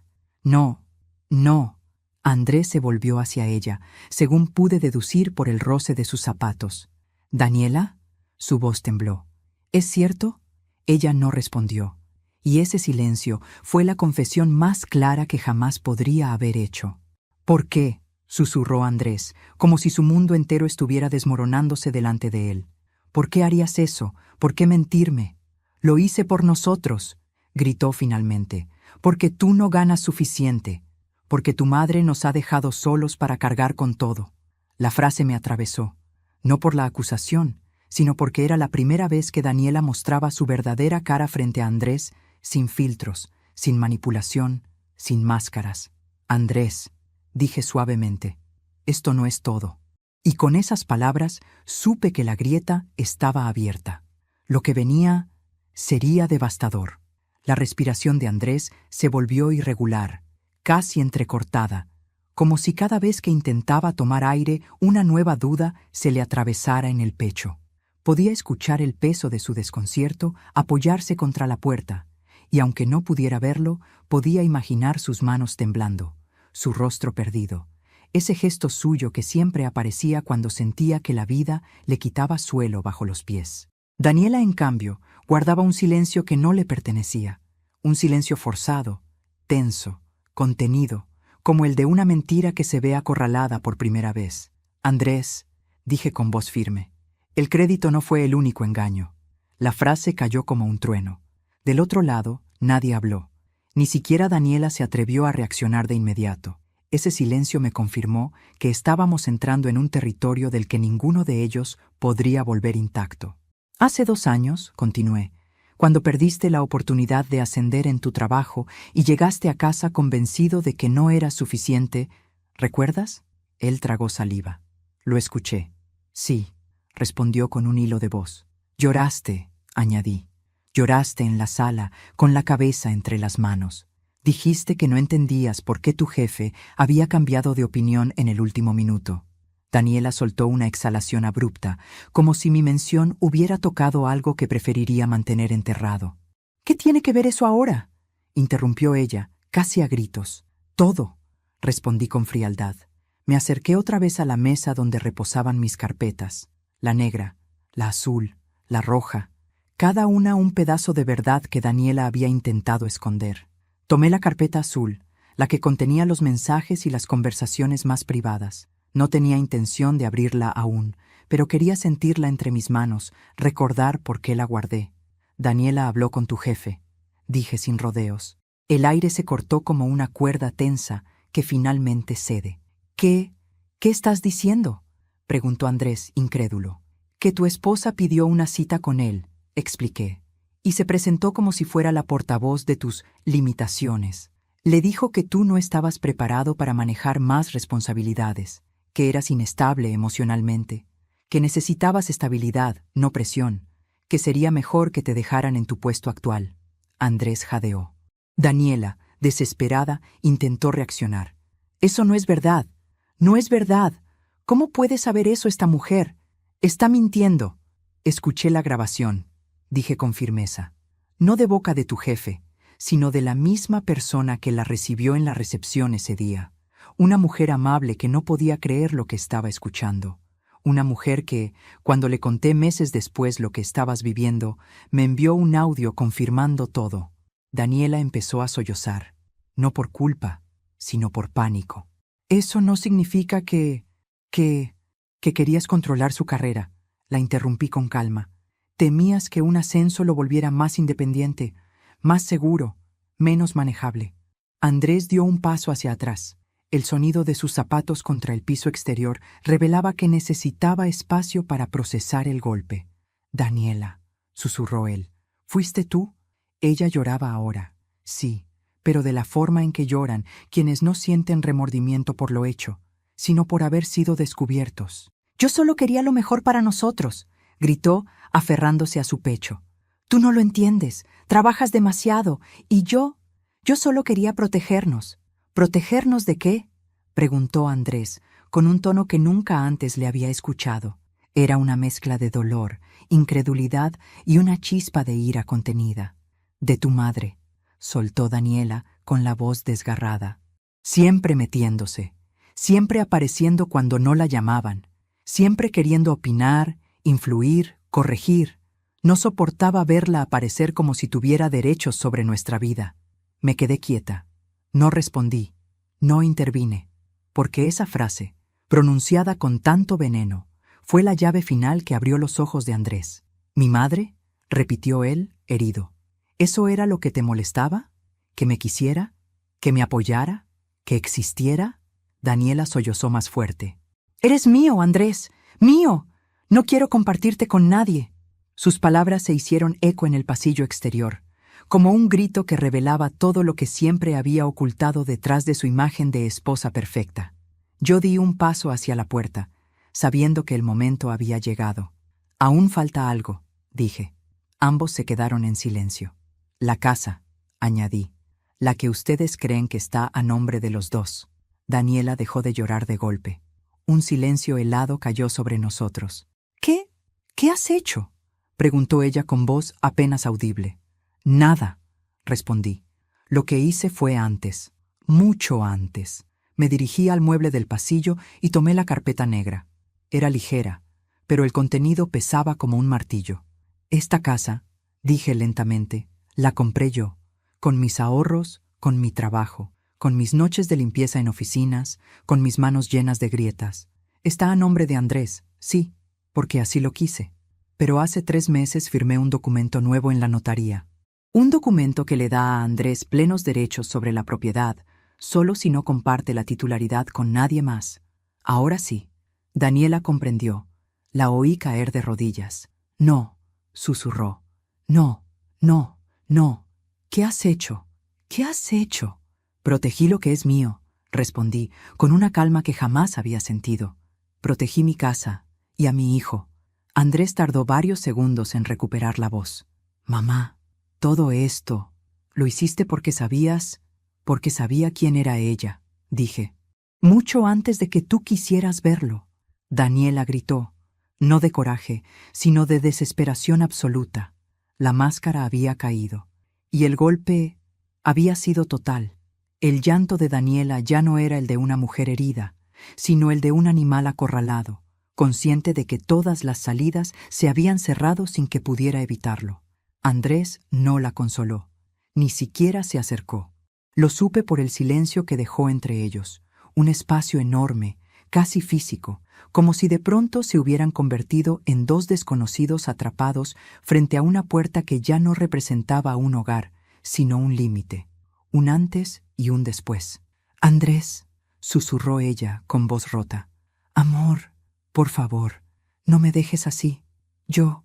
No, no. Andrés se volvió hacia ella, según pude deducir por el roce de sus zapatos. ¿Daniela? Su voz tembló. ¿Es cierto? Ella no respondió. Y ese silencio fue la confesión más clara que jamás podría haber hecho. ¿Por qué?, susurró Andrés, como si su mundo entero estuviera desmoronándose delante de él. ¿Por qué harías eso? ¿Por qué mentirme? Lo hice por nosotros, gritó finalmente, porque tú no ganas suficiente, porque tu madre nos ha dejado solos para cargar con todo. La frase me atravesó, no por la acusación, sino porque era la primera vez que Daniela mostraba su verdadera cara frente a Andrés, sin filtros, sin manipulación, sin máscaras. Andrés, dije suavemente, esto no es todo. Y con esas palabras supe que la grieta estaba abierta. Lo que venía sería devastador. La respiración de Andrés se volvió irregular, casi entrecortada, como si cada vez que intentaba tomar aire una nueva duda se le atravesara en el pecho. Podía escuchar el peso de su desconcierto apoyarse contra la puerta, y aunque no pudiera verlo, podía imaginar sus manos temblando, su rostro perdido, ese gesto suyo que siempre aparecía cuando sentía que la vida le quitaba suelo bajo los pies. Daniela, en cambio, guardaba un silencio que no le pertenecía, un silencio forzado, tenso, contenido, como el de una mentira que se ve acorralada por primera vez. Andrés, dije con voz firme, el crédito no fue el único engaño. La frase cayó como un trueno. Del otro lado, nadie habló. Ni siquiera Daniela se atrevió a reaccionar de inmediato. Ese silencio me confirmó que estábamos entrando en un territorio del que ninguno de ellos podría volver intacto. Hace 2 años, continué, cuando perdiste la oportunidad de ascender en tu trabajo y llegaste a casa convencido de que no era suficiente, ¿recuerdas? Él tragó saliva. Lo escuché. Sí, respondió con un hilo de voz. Lloraste, añadí. Lloraste en la sala, con la cabeza entre las manos. Dijiste que no entendías por qué tu jefe había cambiado de opinión en el último minuto. Daniela soltó una exhalación abrupta, como si mi mención hubiera tocado algo que preferiría mantener enterrado. ¿Qué tiene que ver eso ahora?, interrumpió ella, casi a gritos. Todo, respondí con frialdad. Me acerqué otra vez a la mesa donde reposaban mis carpetas, la negra, la azul, la roja, cada una un pedazo de verdad que Daniela había intentado esconder. Tomé la carpeta azul, la que contenía los mensajes y las conversaciones más privadas. No tenía intención de abrirla aún, pero quería sentirla entre mis manos, recordar por qué la guardé. Daniela habló con tu jefe, dije sin rodeos. El aire se cortó como una cuerda tensa que finalmente cede. ¿Qué estás diciendo?, preguntó Andrés, incrédulo. Que tu esposa pidió una cita con él, expliqué, y se presentó como si fuera la portavoz de tus limitaciones. Le dijo que tú no estabas preparado para manejar más responsabilidades, que eras inestable emocionalmente, que necesitabas estabilidad, no presión, que sería mejor que te dejaran en tu puesto actual. Andrés jadeó. Daniela, desesperada, intentó reaccionar. Eso no es verdad. No es verdad. ¿Cómo puede saber eso esta mujer? Está mintiendo. Escuché la grabación, dije con firmeza. No de boca de tu jefe, sino de la misma persona que la recibió en la recepción ese día. Una mujer amable que no podía creer lo que estaba escuchando. Una mujer que, cuando le conté meses después lo que estabas viviendo, me envió un audio confirmando todo. Daniela empezó a sollozar, no por culpa, sino por pánico. Eso no significa que querías controlar su carrera, la interrumpí con calma. Temías que un ascenso lo volviera más independiente, más seguro, menos manejable. Andrés dio un paso hacia atrás. El sonido de sus zapatos contra el piso exterior revelaba que necesitaba espacio para procesar el golpe. Daniela, susurró él, ¿fuiste tú? Ella lloraba ahora. Sí, pero de la forma en que lloran quienes no sienten remordimiento por lo hecho, sino por haber sido descubiertos. Yo solo quería lo mejor para nosotros, gritó, aferrándose a su pecho. Tú no lo entiendes, trabajas demasiado, y yo solo quería protegernos. ¿Protegernos de qué?, preguntó Andrés, con un tono que nunca antes le había escuchado. Era una mezcla de dolor, incredulidad y una chispa de ira contenida. De tu madre, soltó Daniela con la voz desgarrada. Siempre metiéndose, siempre apareciendo cuando no la llamaban, siempre queriendo opinar, influir, corregir. No soportaba verla aparecer como si tuviera derechos sobre nuestra vida. Me quedé quieta. No respondí, no intervine, porque esa frase, pronunciada con tanto veneno, fue la llave final que abrió los ojos de Andrés. ¿Mi madre?, repitió él, herido. ¿Eso era lo que te molestaba? ¿Que me quisiera? ¿Que me apoyara? ¿Que existiera? Daniela sollozó más fuerte. Eres mío, Andrés, mío. No quiero compartirte con nadie. Sus palabras se hicieron eco en el pasillo exterior, como un grito que revelaba todo lo que siempre había ocultado detrás de su imagen de esposa perfecta. Yo di un paso hacia la puerta, sabiendo que el momento había llegado. Aún falta algo, dije. Ambos se quedaron en silencio. La casa, añadí, la que ustedes creen que está a nombre de los dos. Daniela dejó de llorar de golpe. Un silencio helado cayó sobre nosotros. ¿Qué has hecho?, preguntó ella con voz apenas audible. Nada, respondí. Lo que hice fue antes, mucho antes. Me dirigí al mueble del pasillo y tomé la carpeta negra. Era ligera, pero el contenido pesaba como un martillo. Esta casa, dije lentamente, la compré yo, con mis ahorros, con mi trabajo, con mis noches de limpieza en oficinas, con mis manos llenas de grietas. Está a nombre de Andrés, sí, porque así lo quise. Pero hace 3 meses firmé un documento nuevo en la notaría. Un documento que le da a Andrés plenos derechos sobre la propiedad, solo si no comparte la titularidad con nadie más. Ahora sí. Daniela comprendió. La oí caer de rodillas. No, susurró. No, no, no. ¿Qué has hecho? ¿Qué has hecho? Protegí lo que es mío, respondí, con una calma que jamás había sentido. Protegí mi casa y a mi hijo. Andrés tardó varios segundos en recuperar la voz. Mamá, todo esto, lo hiciste porque sabía quién era ella, dije. Mucho antes de que tú quisieras verlo. Daniela gritó, no de coraje, sino de desesperación absoluta. La máscara había caído, y el golpe había sido total. El llanto de Daniela ya no era el de una mujer herida, sino el de un animal acorralado, consciente de que todas las salidas se habían cerrado sin que pudiera evitarlo. Andrés no la consoló, ni siquiera se acercó. Lo supe por el silencio que dejó entre ellos, un espacio enorme, casi físico, como si de pronto se hubieran convertido en dos desconocidos atrapados frente a una puerta que ya no representaba un hogar, sino un límite, un antes y un después. Andrés, susurró ella con voz rota. Amor, por favor, no me dejes así. Yo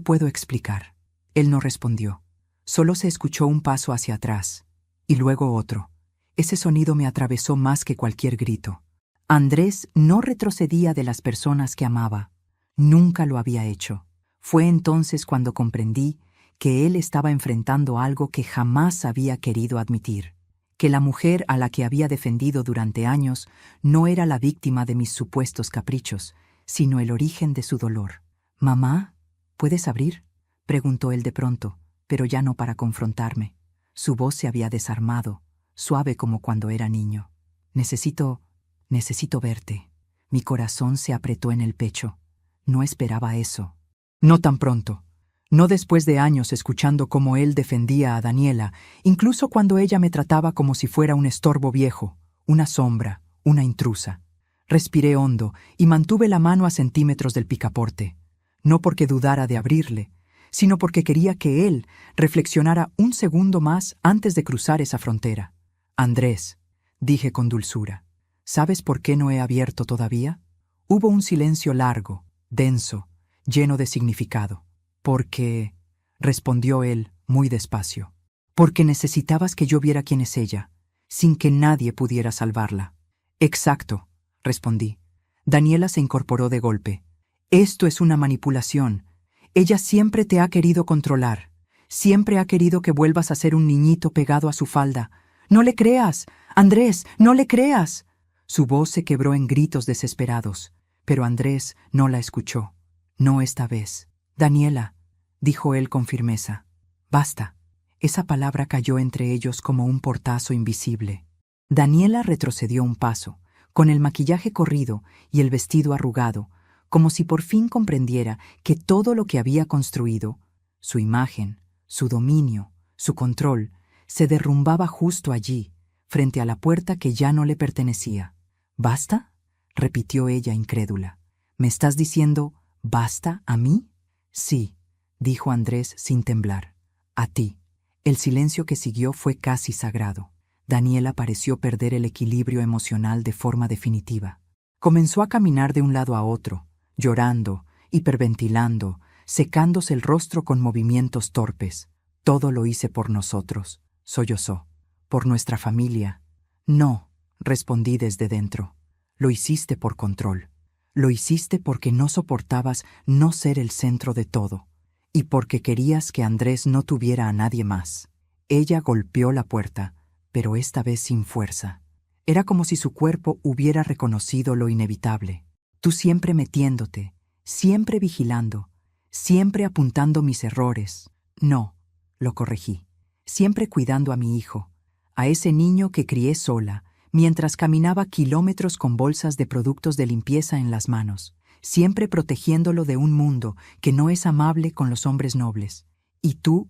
puedo explicar. Él no respondió. Solo se escuchó un paso hacia atrás, y luego otro. Ese sonido me atravesó más que cualquier grito. Andrés no retrocedía de las personas que amaba. Nunca lo había hecho. Fue entonces cuando comprendí que él estaba enfrentando algo que jamás había querido admitir. Que la mujer a la que había defendido durante años no era la víctima de mis supuestos caprichos, sino el origen de su dolor. «Mamá, ¿puedes abrir?», preguntó él de pronto, pero ya no para confrontarme. Su voz se había desarmado, suave como cuando era niño. Necesito verte». Mi corazón se apretó en el pecho. No esperaba eso. No tan pronto. No después de años escuchando cómo él defendía a Daniela, incluso cuando ella me trataba como si fuera un estorbo viejo, una sombra, una intrusa. Respiré hondo y mantuve la mano a centímetros del picaporte, no porque dudara de abrirle, sino porque quería que él reflexionara un segundo más antes de cruzar esa frontera. «Andrés», dije con dulzura, ¿sabes por qué no he abierto todavía? Hubo un silencio largo, denso, lleno de significado. «Porque», respondió él muy despacio, «porque necesitabas que yo viera quién es ella, sin que nadie pudiera salvarla». «Exacto», respondí. Daniela se incorporó de golpe. «Esto es una manipulación. Ella siempre te ha querido controlar. Siempre ha querido que vuelvas a ser un niñito pegado a su falda. No le creas, Andrés, no le creas». Su voz se quebró en gritos desesperados, pero Andrés no la escuchó. «No esta vez. Daniela», dijo él con firmeza. «Basta». Esa palabra cayó entre ellos como un portazo invisible. Daniela retrocedió un paso, con el maquillaje corrido y el vestido arrugado, como si por fin comprendiera que todo lo que había construido, su imagen, su dominio, su control, se derrumbaba justo allí, frente a la puerta que ya no le pertenecía. «¿Basta?», repitió ella incrédula. «¿Me estás diciendo basta a mí?» «Sí», dijo Andrés sin temblar. «A ti». El silencio que siguió fue casi sagrado. Daniela pareció perder el equilibrio emocional de forma definitiva. Comenzó a caminar de un lado a otro, llorando, hiperventilando, secándose el rostro con movimientos torpes. «Todo lo hice por nosotros», sollozó. «Por nuestra familia». «No», respondí desde dentro. «Lo hiciste por control. Lo hiciste porque no soportabas no ser el centro de todo, y porque querías que Andrés no tuviera a nadie más». Ella golpeó la puerta, pero esta vez sin fuerza. Era como si su cuerpo hubiera reconocido lo inevitable. «Tú siempre metiéndote, siempre vigilando, siempre apuntando mis errores». «No», lo corregí. «Siempre cuidando a mi hijo, a ese niño que crié sola, mientras caminaba kilómetros con bolsas de productos de limpieza en las manos, siempre protegiéndolo de un mundo que no es amable con los hombres nobles. Y tú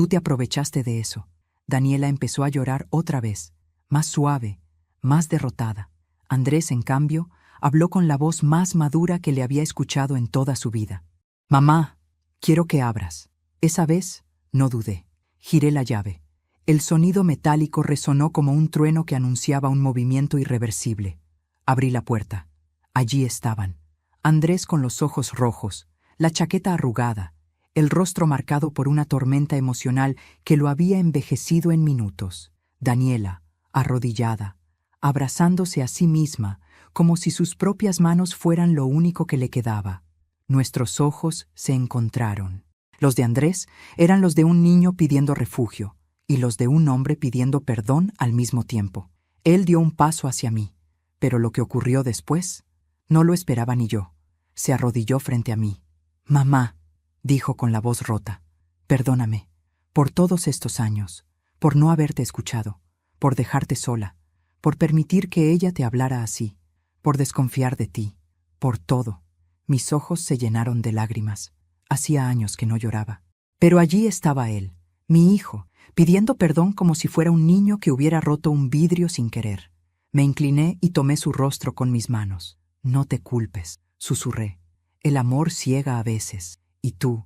te aprovechaste de eso». Daniela empezó a llorar otra vez, más suave, más derrotada. Andrés, en cambio, habló con la voz más madura que le había escuchado en toda su vida. «Mamá, quiero que abras». Esa vez no dudé. Giré la llave. El sonido metálico resonó como un trueno que anunciaba un movimiento irreversible. Abrí la puerta. Allí estaban. Andrés con los ojos rojos, la chaqueta arrugada, el rostro marcado por una tormenta emocional que lo había envejecido en minutos. Daniela, arrodillada, abrazándose a sí misma, como si sus propias manos fueran lo único que le quedaba. Nuestros ojos se encontraron. Los de Andrés eran los de un niño pidiendo refugio y los de un hombre pidiendo perdón al mismo tiempo. Él dio un paso hacia mí, pero lo que ocurrió después no lo esperaba ni yo. Se arrodilló frente a mí. «Mamá», dijo con la voz rota, «perdóname por todos estos años, por no haberte escuchado, por dejarte sola, por permitir que ella te hablara así, por desconfiar de ti, por todo». Mis ojos se llenaron de lágrimas. Hacía años que no lloraba. Pero allí estaba él, mi hijo, pidiendo perdón como si fuera un niño que hubiera roto un vidrio sin querer. Me incliné y tomé su rostro con mis manos. «No te culpes», susurré. «El amor ciega a veces, y tú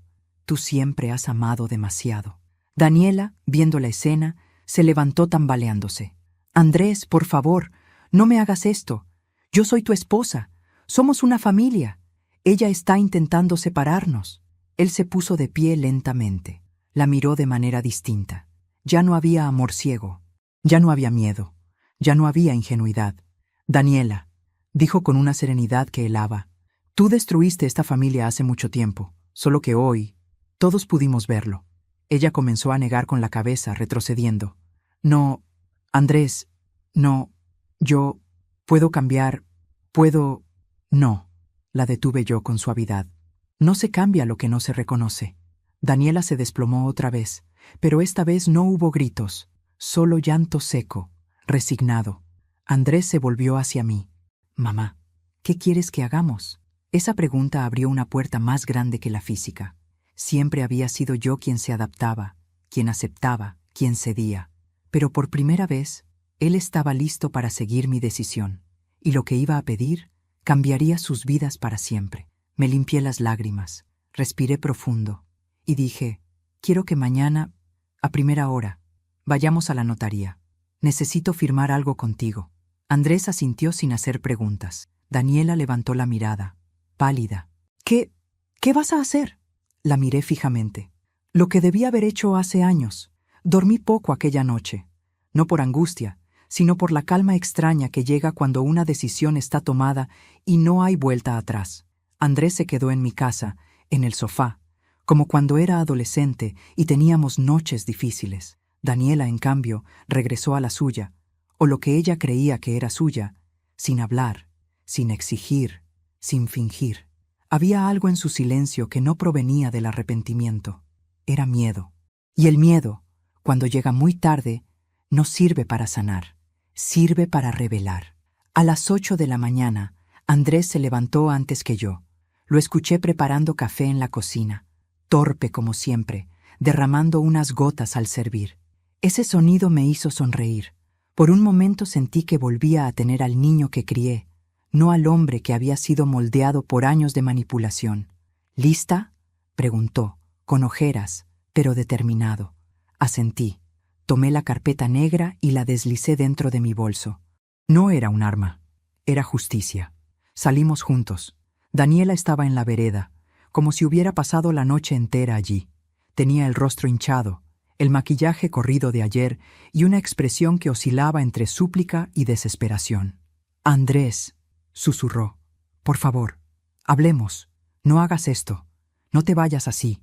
siempre has amado demasiado». Daniela, viendo la escena, se levantó tambaleándose. «Andrés, por favor, no me hagas esto. Yo soy tu esposa. Somos una familia. Ella está intentando separarnos». Él se puso de pie lentamente. La miró de manera distinta. Ya no había amor ciego. Ya no había miedo. Ya no había ingenuidad. «Daniela», dijo con una serenidad que helaba, «tú destruiste esta familia hace mucho tiempo, solo que hoy todos pudimos verlo». Ella comenzó a negar con la cabeza, retrocediendo. «No, Andrés, no, yo puedo cambiar, puedo...» «No», la detuve yo con suavidad. «No se cambia lo que no se reconoce». Daniela se desplomó otra vez, pero esta vez no hubo gritos, solo llanto seco, resignado. Andrés se volvió hacia mí. «Mamá, ¿qué quieres que hagamos?». Esa pregunta abrió una puerta más grande que la física. Siempre había sido yo quien se adaptaba, quien aceptaba, quien cedía. Pero por primera vez, él estaba listo para seguir mi decisión, y lo que iba a pedir cambiaría sus vidas para siempre. Me limpié las lágrimas, respiré profundo, y dije: «Quiero que mañana, a primera hora, vayamos a la notaría. Necesito firmar algo contigo». Andrés asintió sin hacer preguntas. Daniela levantó la mirada, pálida. «¿Qué vas a hacer?». La miré fijamente. Lo que debí haber hecho hace años. Dormí poco aquella noche. No por angustia, sino por la calma extraña que llega cuando una decisión está tomada y no hay vuelta atrás. Andrés se quedó en mi casa, en el sofá, como cuando era adolescente y teníamos noches difíciles. Daniela, en cambio, regresó a la suya, o lo que ella creía que era suya, sin hablar, sin exigir, sin fingir. Había algo en su silencio que no provenía del arrepentimiento. Era miedo. Y el miedo, cuando llega muy tarde, no sirve para sanar, sirve para revelar. A las 8 de la mañana, Andrés se levantó antes que yo. Lo escuché preparando café en la cocina, torpe como siempre, derramando unas gotas al servir. Ese sonido me hizo sonreír. Por un momento sentí que volvía a tener al niño que crié, no al hombre que había sido moldeado por años de manipulación. «¿Lista?», preguntó, con ojeras, pero determinado. Asentí. Tomé la carpeta negra y la deslicé dentro de mi bolso. No era un arma, era justicia. Salimos juntos. Daniela estaba en la vereda, como si hubiera pasado la noche entera allí. Tenía el rostro hinchado, el maquillaje corrido de ayer y una expresión que oscilaba entre súplica y desesperación. «Andrés», susurró, «por favor, hablemos. No hagas esto. No te vayas así».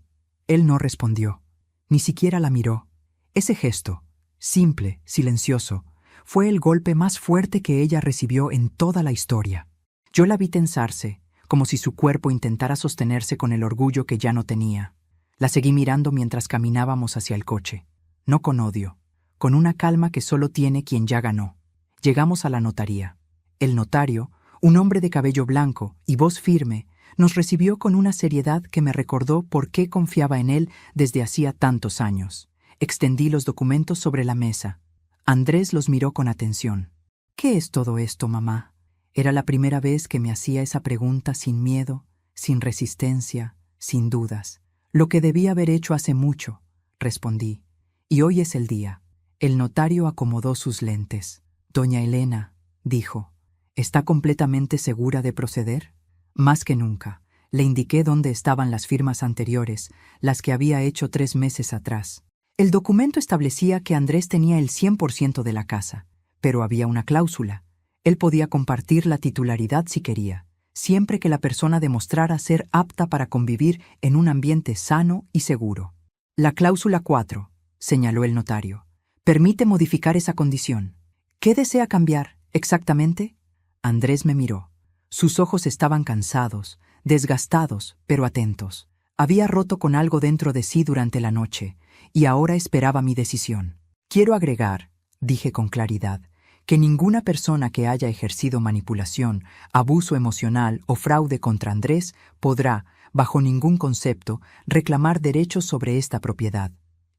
Él no respondió. Ni siquiera la miró. Ese gesto, simple, silencioso, fue el golpe más fuerte que ella recibió en toda la historia. Yo la vi tensarse, como si su cuerpo intentara sostenerse con el orgullo que ya no tenía. La seguí mirando mientras caminábamos hacia el coche. No con odio, con una calma que solo tiene quien ya ganó. Llegamos a la notaría. El notario, un hombre de cabello blanco y voz firme, nos recibió con una seriedad que me recordó por qué confiaba en él desde hacía tantos años. Extendí los documentos sobre la mesa. Andrés los miró con atención. «¿Qué es todo esto, mamá?». Era la primera vez que me hacía esa pregunta sin miedo, sin resistencia, sin dudas. «Lo que debí haber hecho hace mucho», respondí. «Y hoy es el día». El notario acomodó sus lentes. «Doña Elena», dijo, «¿está completamente segura de proceder?». Más que nunca. Le indiqué dónde estaban las firmas anteriores, las que había hecho 3 meses atrás. El documento establecía que Andrés tenía el 100% de la casa, pero había una cláusula. Él podía compartir la titularidad si quería, siempre que la persona demostrara ser apta para convivir en un ambiente sano y seguro. La cláusula 4, señaló el notario, permite modificar esa condición. ¿Qué desea cambiar, exactamente? Andrés me miró. Sus ojos estaban cansados, desgastados, pero atentos. Había roto con algo dentro de sí durante la noche, y ahora esperaba mi decisión. Quiero agregar, dije con claridad, que ninguna persona que haya ejercido manipulación, abuso emocional o fraude contra Andrés podrá, bajo ningún concepto, reclamar derechos sobre esta propiedad.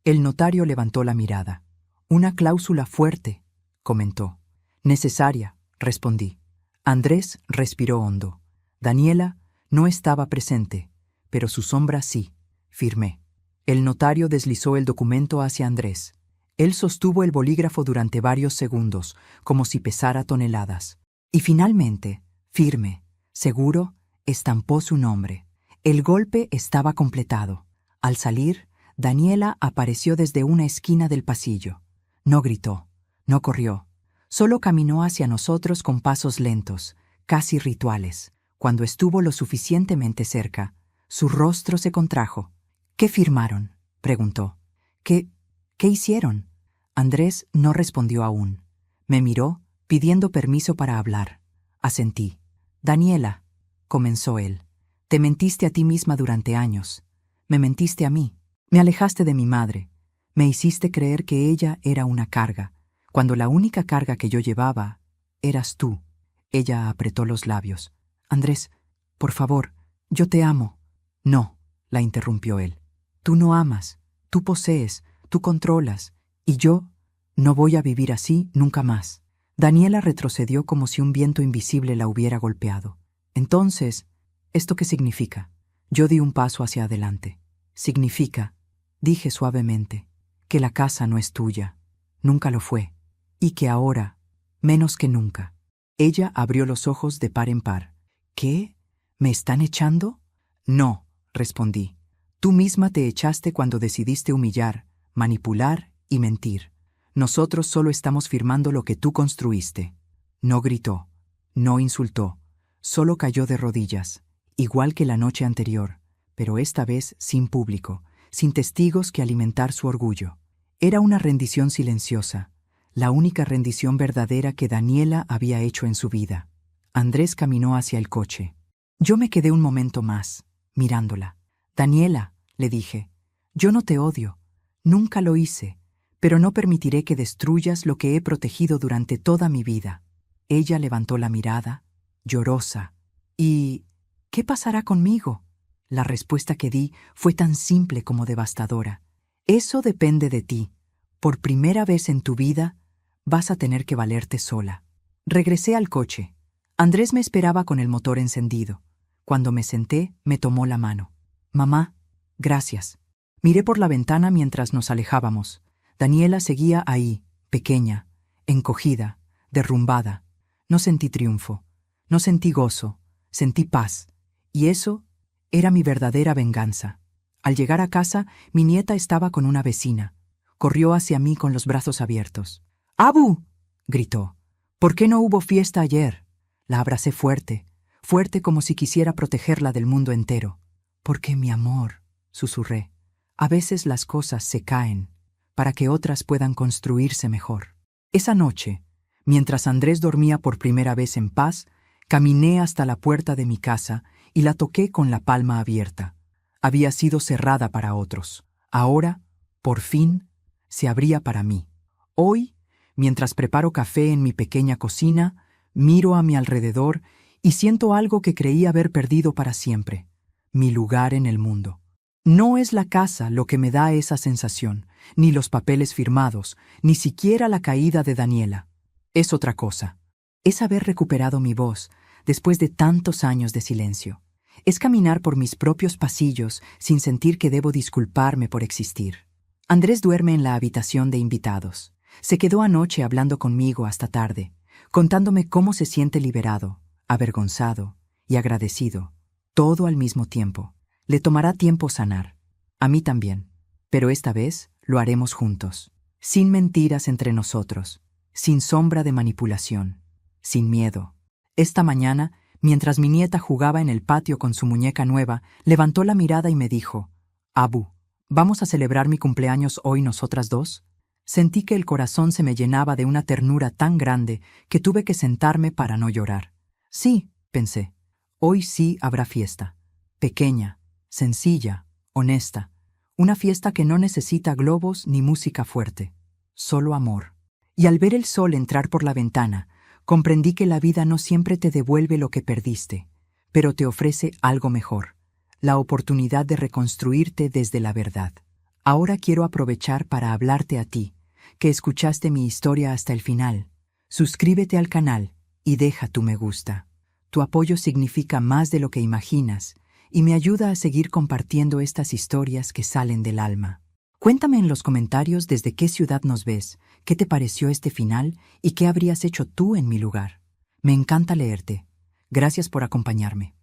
El notario levantó la mirada. Una cláusula fuerte, comentó. Necesaria, respondí. Andrés respiró hondo. Daniela no estaba presente, pero su sombra sí, firmé. El notario deslizó el documento hacia Andrés. Él sostuvo el bolígrafo durante varios segundos, como si pesara toneladas. Y finalmente, firme, seguro, estampó su nombre. El golpe estaba completado. Al salir, Daniela apareció desde una esquina del pasillo. No gritó, no corrió. Solo caminó hacia nosotros con pasos lentos, casi rituales. Cuando estuvo lo suficientemente cerca, su rostro se contrajo. ¿Qué firmaron?, preguntó. ¿Qué hicieron? Andrés no respondió aún. Me miró, pidiendo permiso para hablar. Asentí. Daniela, comenzó él, te mentiste a ti misma durante años. Me mentiste a mí. Me alejaste de mi madre. Me hiciste creer que ella era una carga, cuando la única carga que yo llevaba eras tú. Ella apretó los labios. Andrés, por favor, yo te amo. No, la interrumpió él. Tú no amas, tú posees, tú controlas, y yo no voy a vivir así nunca más. Daniela retrocedió como si un viento invisible la hubiera golpeado. Entonces, ¿esto qué significa? Yo di un paso hacia adelante. Significa, dije suavemente, que la casa no es tuya, nunca lo fue, y que ahora, menos que nunca. Ella abrió los ojos de par en par. ¿Qué? ¿Me están echando? No, respondí. Tú misma te echaste cuando decidiste humillar, manipular y mentir. Nosotros solo estamos firmando lo que tú construiste. No gritó, no insultó, solo cayó de rodillas, igual que la noche anterior, pero esta vez sin público, sin testigos que alimentar su orgullo. Era una rendición silenciosa, la única rendición verdadera que Daniela había hecho en su vida. Andrés caminó hacia el coche. Yo me quedé un momento más, mirándola. Daniela, le dije, yo no te odio, nunca lo hice, pero no permitiré que destruyas lo que he protegido durante toda mi vida. Ella levantó la mirada, llorosa. ¿Y qué pasará conmigo? La respuesta que di fue tan simple como devastadora. Eso depende de ti. Por primera vez en tu vida, vas a tener que valerte sola. Regresé al coche. Andrés me esperaba con el motor encendido. Cuando me senté, me tomó la mano. Mamá, gracias. Miré por la ventana mientras nos alejábamos. Daniela seguía ahí, pequeña, encogida, derrumbada. No sentí triunfo, no sentí gozo, sentí paz. Y eso era mi verdadera venganza. Al llegar a casa, mi nieta estaba con una vecina. Corrió hacia mí con los brazos abiertos. ¡Abu!, gritó. ¿Por qué no hubo fiesta ayer? La abracé fuerte, fuerte como si quisiera protegerla del mundo entero. Porque, mi amor, susurré, a veces las cosas se caen para que otras puedan construirse mejor. Esa noche, mientras Andrés dormía por primera vez en paz, caminé hasta la puerta de mi casa y la toqué con la palma abierta. Había sido cerrada para otros. Ahora, por fin, se abría para mí. Hoy, mientras preparo café en mi pequeña cocina, miro a mi alrededor y siento algo que creí haber perdido para siempre: mi lugar en el mundo. No es la casa lo que me da esa sensación, ni los papeles firmados, ni siquiera la caída de Daniela. Es otra cosa. Es haber recuperado mi voz después de tantos años de silencio. Es caminar por mis propios pasillos sin sentir que debo disculparme por existir. Andrés duerme en la habitación de invitados. Se quedó anoche hablando conmigo hasta tarde, contándome cómo se siente liberado, avergonzado y agradecido, todo al mismo tiempo. Le tomará tiempo sanar. A mí también. Pero esta vez lo haremos juntos. Sin mentiras entre nosotros. Sin sombra de manipulación. Sin miedo. Esta mañana Mientras mi nieta jugaba en el patio con su muñeca nueva, levantó la mirada y me dijo, «Abu, ¿vamos a celebrar mi cumpleaños hoy nosotras dos?» Sentí que el corazón se me llenaba de una ternura tan grande que tuve que sentarme para no llorar. Sí, pensé, hoy sí habrá fiesta. Pequeña, sencilla, honesta. Una fiesta que no necesita globos ni música fuerte. Solo amor. Y al ver el sol entrar por la ventana, comprendí que la vida no siempre te devuelve lo que perdiste, pero te ofrece algo mejor, la oportunidad de reconstruirte desde la verdad. Ahora quiero aprovechar para hablarte a ti, que escuchaste mi historia hasta el final. Suscríbete al canal y deja tu me gusta. Tu apoyo significa más de lo que imaginas y me ayuda a seguir compartiendo estas historias que salen del alma. Cuéntame en los comentarios desde qué ciudad nos ves, qué te pareció este final y qué habrías hecho tú en mi lugar. Me encanta leerte. Gracias por acompañarme.